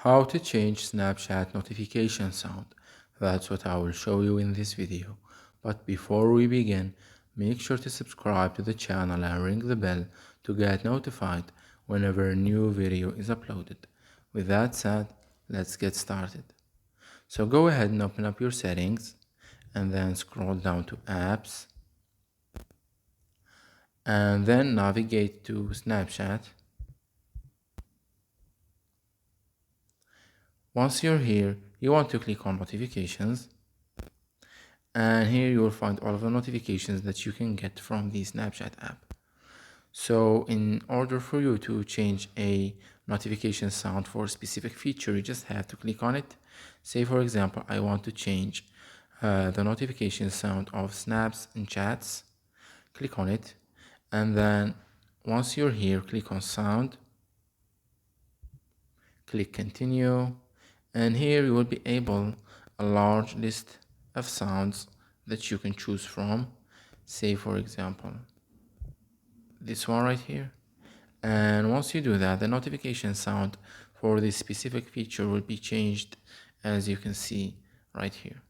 How to change Snapchat notification sound. That's what I will show you in this video. But before we begin, make sure to subscribe to the channel and ring the bell to get notified whenever a new video is uploaded. With that said, let's get started. So go ahead and open up your settings and then scroll down to apps and then navigate to Snapchat. Once you're here, you want to click on notifications, and here you will find all of the notifications that you can get from the Snapchat app. So in order for you to change a notification sound for a specific feature, you just have to click on it. Say for example, I want to change the notification sound of snaps and chats. Click on it, and then once you're here, click on sound, click continue, and here you will be able a large list of sounds that you can choose from. Say for example this one right here, and once you do that, the notification sound for this specific feature will be changed, as you can see right here.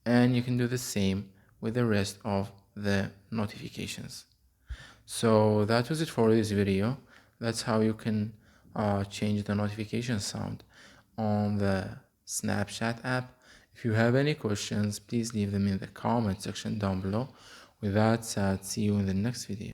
And you can do the same with the rest of the notifications. So that was it for this video. That's how you can change the notification sound on the Snapchat app. If you have any questions, please leave them in the comment section down below. With that said, see you in the next video.